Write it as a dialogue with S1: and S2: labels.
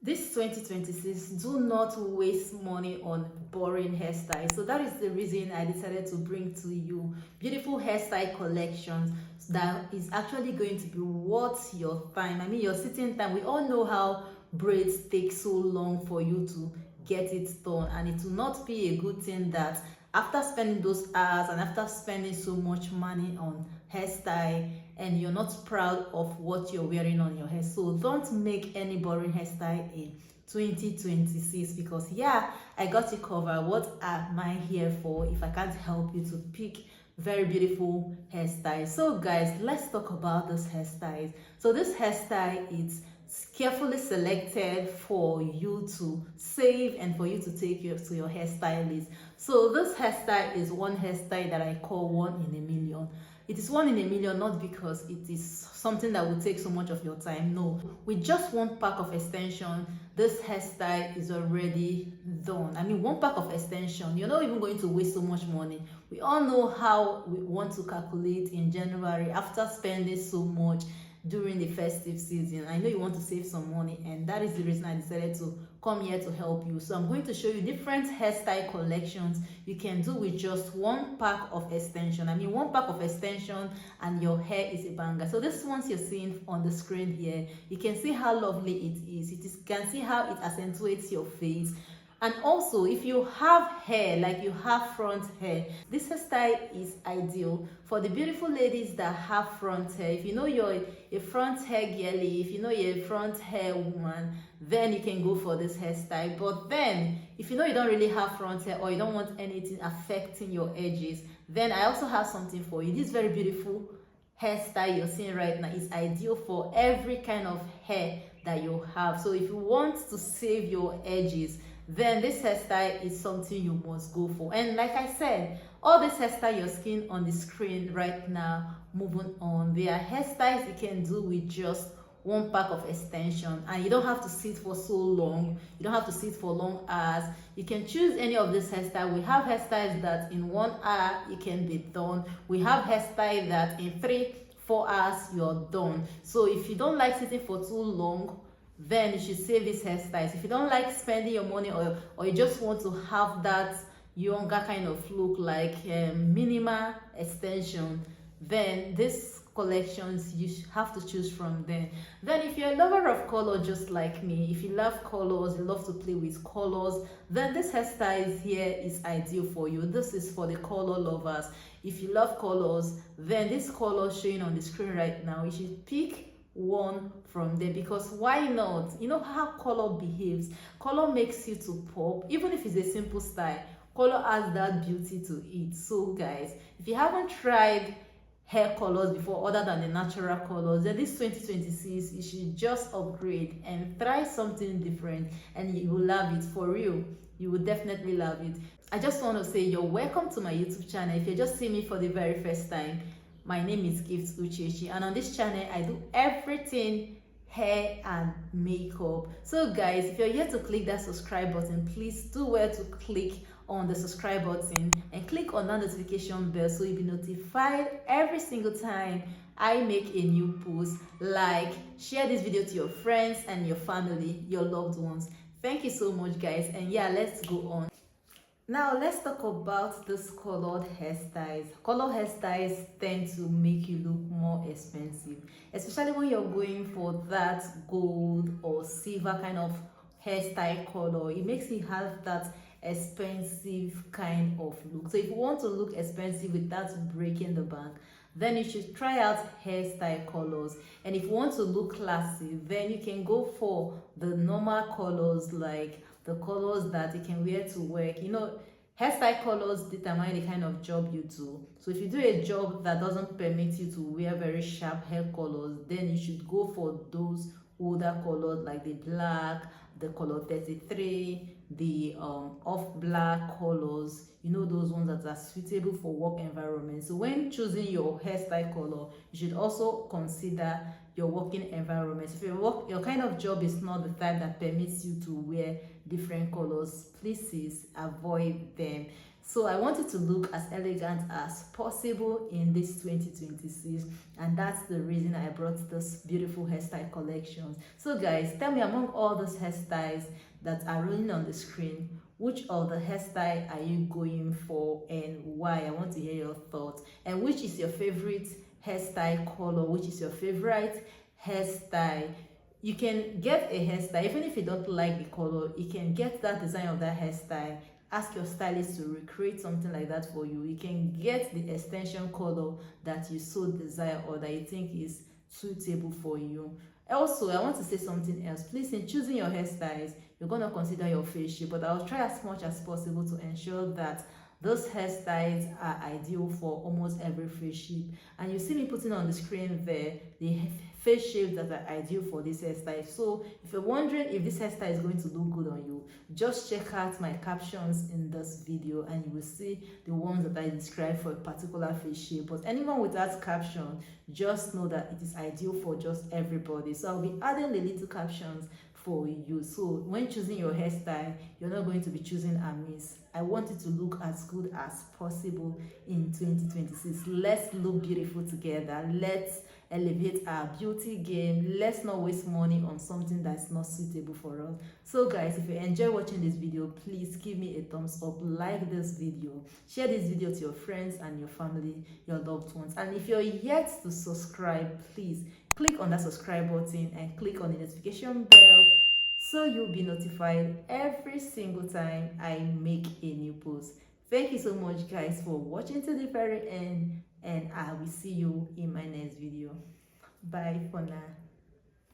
S1: This 2026, do not waste money on boring hairstyles. So that is the reason I decided to bring to you beautiful hairstyle collections that is actually going to be worth your time. I mean, your sitting time. We all know how braids take so long for you to get it done, and it will not be a good thing that after spending those hours and after spending so much money on hairstyle and you're not proud of what you're wearing on your hair. So don't make any boring hairstyle in 2026, because yeah, I got you covered. What am I here for if I can't help you to pick very beautiful hairstyles? So guys, let's talk about this hairstyle. So this hairstyle is carefully selected for you to save and for you to take you to your hairstylist. So this hairstyle is one hairstyle that I call one in a million. It is one in a million not because it is something that will take so much of your time. No, with just one pack of extension, this hairstyle is already done. I mean, one pack of extension, you're not even going to waste so much money. We all know how we want to calculate in January after spending so much during the festive season. I know you want to save some money, and that is the reason I decided to come here to help you. So I'm going to show you different hairstyle collections you can do with just one pack of extension. I mean, one pack of extension and your hair is a banger. So this ones you're seeing on the screen here, you can see how lovely it is. You can see how it accentuates your face. And also, if you have hair, like you have front hair, this hairstyle is ideal for the beautiful ladies that have front hair. If you know you're a front hair girly, if you know you're a front hair woman, then you can go for this hairstyle. But then, if you know you don't really have front hair or you don't want anything affecting your edges, then I also have something for you. This very beautiful hairstyle you're seeing right now is ideal for every kind of hair that you have. So if you want to save your edges, then this hairstyle is something you must go for. And like I said, all this hairstyle you're seeing on the screen right now, moving on, they are hairstyles you can do with just one pack of extension, and you don't have to sit for so long. You don't have to sit for long hours. You can choose any of this hairstyle. We have hairstyles that in 1 hour you can be done. We have hairstyle that in 3-4 hours you're done. So if you don't like sitting for too long, then you should save these hairstyles. If you don't like spending your money, or you just want to have that younger kind of look, like minimal extension, then these collections you have to choose from them. Then if you're a lover of color just like me, if you love colors, you love to play with colors, then this hairstyle here is ideal for you. This is for the color lovers. If you love colors, then this color showing on the screen right now, you should pick one from there, because why not? You know how color behaves. Color makes you to pop. Even if it's a simple style, color has that beauty to it. So guys, if you haven't tried hair colors before other than the natural colors, then this 2026 you should just upgrade and try something different, and you will love it. For real, you will definitely love it. I just want to say you're welcome to my YouTube channel. If you're just seeing me for the very first time, my name is Gift Uchechi, and on this channel I do everything hair and makeup. So guys, if you're here to click that subscribe button, please do well to click on the subscribe button and click on that notification bell so you'll be notified every single time I make a new post. Like, share this video to your friends and your family, your loved ones. Thank you so much guys, and yeah, let's go on. Now let's talk about this colored hairstyles. Colored hairstyles tend to make you look more expensive, especially when you're going for that gold or silver kind of hairstyle color. It makes you have that expensive kind of look. So if you want to look expensive without breaking the bank, then you should try out hairstyle colors. And if you want to look classy, then you can go for the normal colors, like the colors that you can wear to work. You know, hairstyle colors determine the kind of job you do. So if you do a job that doesn't permit you to wear very sharp hair colors, then you should go for those older colors, like the black, the color 33, the off black colors. You know, those ones that are suitable for work environment. So when choosing your hairstyle color, you should also consider your working environment. If your kind of job is not the type that permits you to wear different colors, please avoid them. So I want it to look as elegant as possible in this 2026, and that's the reason I brought this beautiful hairstyle collections. So guys, tell me, among all those hairstyles that are rolling on the screen, which of the hairstyle are you going for and why? I want to hear your thoughts. And which is your favorite hairstyle color? Which is your favorite hairstyle? You can get a hairstyle even if you don't like the color. You can get that design of that hairstyle, ask your stylist to recreate something like that for you. You can get the extension color that you so desire or that you think is suitable for you. Also, I want to say something else. Please, in choosing your hairstyles, you're going to consider your face shape, but I'll try as much as possible to ensure that those hairstyles are ideal for almost every face shape. And you see me putting on the screen there the face shapes that are ideal for this hairstyle. So if you're wondering if this hairstyle is going to look good on you, just check out my captions in this video and you will see the ones that I describe for a particular face shape. But anyone without caption, just know that it is ideal for just everybody. So I'll be adding the little captions for you. So when choosing your hairstyle, you're not going to be choosing amiss. I want it to look as good as possible in 2026. Let's look beautiful together. Let's elevate our beauty game. Let's not waste money on something that's not suitable for us. So guys, if you enjoy watching this video, please give me a thumbs up, like this video, share this video to your friends and your family, your loved ones. And if you're yet to subscribe, please click on that subscribe button and click on the notification bell so you'll be notified every single time I make a new post. Thank you so much guys for watching to the very end, and I will see you in my next video. Bye for now.